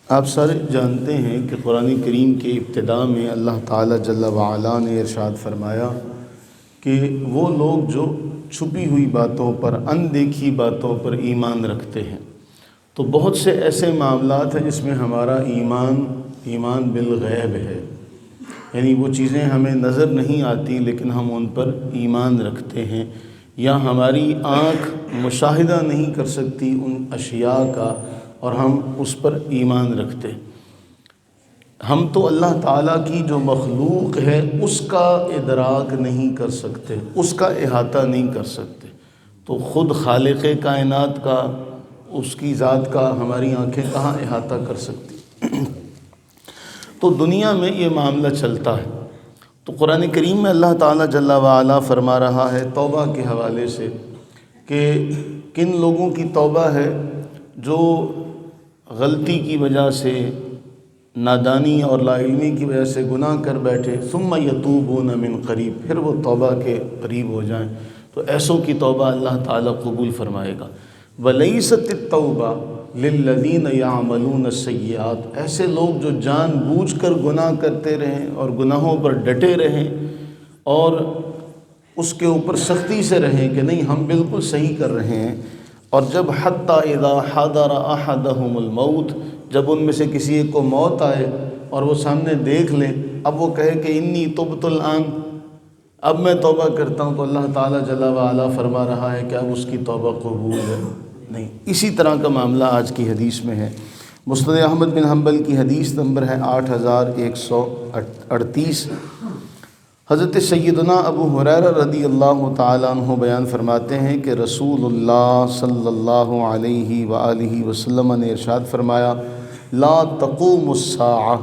آپ سارے جانتے ہیں کہ قرآن کریم کے ابتداء میں اللہ تعالیٰ جل وعلا نے ارشاد فرمایا کہ وہ لوگ جو چھپی ہوئی باتوں پر، اندیکھی باتوں پر ایمان رکھتے ہیں۔ تو بہت سے ایسے معاملات ہیں جس میں ہمارا ایمان بالغیب ہے، یعنی وہ چیزیں ہمیں نظر نہیں آتی لیکن ہم ان پر ایمان رکھتے ہیں، یا ہماری آنکھ مشاہدہ نہیں کر سکتی ان اشیاء کا اور ہم اس پر ایمان رکھتے ہیں۔ ہم تو اللہ تعالیٰ کی جو مخلوق ہے اس کا ادراک نہیں کر سکتے، اس کا احاطہ نہیں کر سکتے، تو خود خالق کائنات کا، اس کی ذات کا ہماری آنکھیں کہاں احاطہ کر سکتی۔ تو دنیا میں یہ معاملہ چلتا ہے۔ تو قرآن کریم میں اللہ تعالیٰ جل وعلا فرما رہا ہے توبہ کے حوالے سے کہ کن لوگوں کی توبہ ہے جو غلطی کی وجہ سے، نادانی اور لا علمی کی وجہ سے گناہ کر بیٹھے، ثم یتوبون من قریب، پھر وہ توبہ کے قریب ہو جائیں، تو ایسوں کی توبہ اللہ تعالیٰ قبول فرمائے گا۔ وَلَيْسَتِ التَّوْبَةُ لِلَّذِينَ يَعْمَلُونَ السَّيِّئَاتِ، ایسے لوگ جو جان بوجھ کر گناہ کرتے رہیں اور گناہوں پر ڈٹے رہیں اور اس کے اوپر سختی سے رہیں کہ نہیں ہم بالکل صحیح کر رہے ہیں، اور جب حتی اذا حضر احدہم الموت، جب ان میں سے کسی ایک کو موت آئے اور وہ سامنے دیکھ لیں، اب وہ کہے کہ انی تبت الآن، اب میں توبہ کرتا ہوں، تو اللہ تعالیٰ جل وعلا فرما رہا ہے کہ اب اس کی توبہ قبول ہے نہیں۔ اسی طرح کا معاملہ آج کی حدیث میں ہے۔ مسند احمد بن حنبل کی حدیث نمبر ہے 8138۔ حضرت سیدنا ابو ہریرہ رضی اللہ تعالیٰ عنہ بیان فرماتے ہیں کہ رسول اللہ صلی اللہ علیہ وآلہ وسلم نے ارشاد فرمایا لا تقوم الساعہ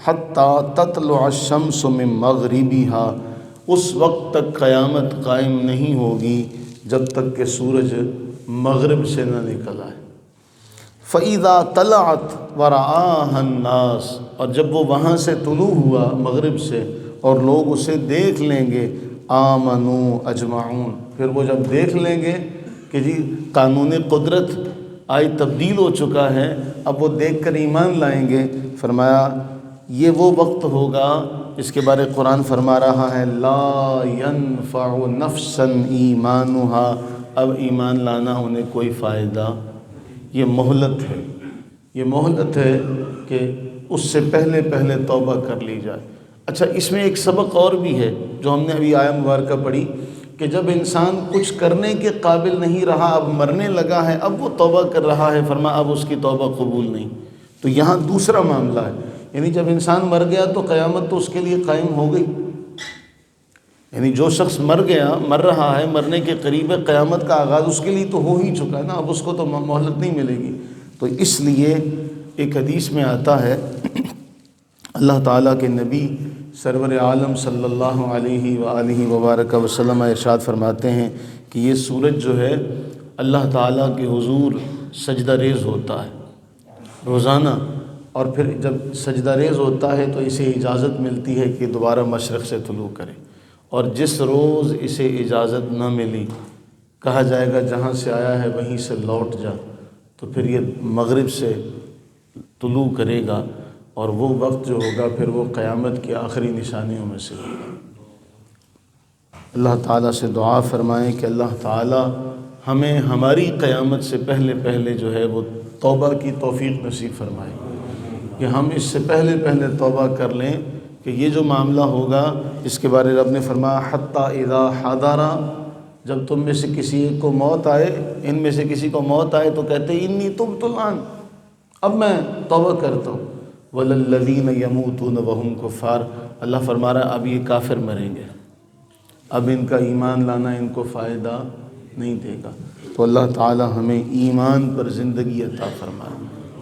حتی تطلع الشمس من مغربها، اس وقت تک قیامت قائم نہیں ہوگی جب تک کہ سورج مغرب سے نہ نکل آئے۔ فَإِذَا طَلَعَتْ وَرَآهَا النَّاسُ، اور جب وہ وہاں سے طلوع ہوا مغرب سے اور لوگ اسے دیکھ لیں گے، آمنوا اجمعون، پھر وہ جب دیکھ لیں گے کہ جی قانون قدرت آج تبدیل ہو چکا ہے، اب وہ دیکھ کر ایمان لائیں گے۔ فرمایا یہ وہ وقت ہوگا اس کے بارے قرآن فرما رہا ہے لا ينفع نفسا ایمانها، اب ایمان لانا انہیں کوئی فائدہ، یہ مہلت ہے، یہ مہلت ہے کہ اس سے پہلے پہلے توبہ کر لی جائے۔ اچھا، اس میں ایک سبق اور بھی ہے جو ہم نے ابھی آیہ مبارکہ پڑھی کہ جب انسان کچھ کرنے کے قابل نہیں رہا، اب مرنے لگا ہے، اب وہ توبہ کر رہا ہے، فرمایا اب اس کی توبہ قبول نہیں۔ تو یہاں دوسرا معاملہ ہے، یعنی جب انسان مر گیا تو قیامت تو اس کے لیے قائم ہو گئی، یعنی جو شخص مر گیا، مر رہا ہے، مرنے کے قریب ہے، قیامت کا آغاز اس کے لیے تو ہو ہی چکا ہے نا، اب اس کو تو مہلت نہیں ملے گی۔ تو اس لیے ایک حدیث میں آتا ہے اللہ تعالیٰ کے نبی سرور عالم صلی اللہ علیہ وآلہ وبارک وسلم ارشاد فرماتے ہیں کہ یہ سورج جو ہے اللہ تعالیٰ کے حضور سجدہ ریز ہوتا ہے روزانہ، اور پھر جب سجدہ ریز ہوتا ہے تو اسے اجازت ملتی ہے کہ دوبارہ مشرق سے طلوع کرے، اور جس روز اسے اجازت نہ ملی، کہا جائے گا جہاں سے آیا ہے وہیں سے لوٹ جا، تو پھر یہ مغرب سے طلوع کرے گا، اور وہ وقت جو ہوگا پھر وہ قیامت کی آخری نشانیوں میں سے ہوگا۔ اللہ تعالیٰ سے دعا فرمائیں کہ اللہ تعالیٰ ہمیں ہماری قیامت سے پہلے پہلے جو ہے وہ توبہ کی توفیق نصیب فرمائے، کہ ہم اس سے پہلے پہلے توبہ کر لیں کہ یہ جو معاملہ ہوگا اس کے بارے رب نے فرمایا حتی اذا حضر، جب تم میں سے کسی ایک کو موت آئے، ان میں سے کسی کو موت آئے تو کہتے انی تبت الآن، اب میں توبہ کرتا ہوں۔ وَلَلَّذِينَ يَمُوتُونَ وَهُمْ كُفَّارٌ، اللہ فرما رہا ہے اب یہ کافر مریں گے، اب ان کا ایمان لانا ان کو فائدہ نہیں دے گا۔ تو اللہ تعالی ہمیں ایمان پر زندگی عطا فرمائے،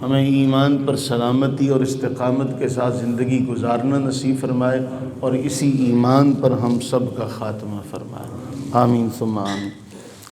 ہمیں ایمان پر سلامتی اور استقامت کے ساتھ زندگی گزارنا نصیب فرمائے، اور اسی ایمان پر ہم سب کا خاتمہ فرمائے، آمین ثم آمین۔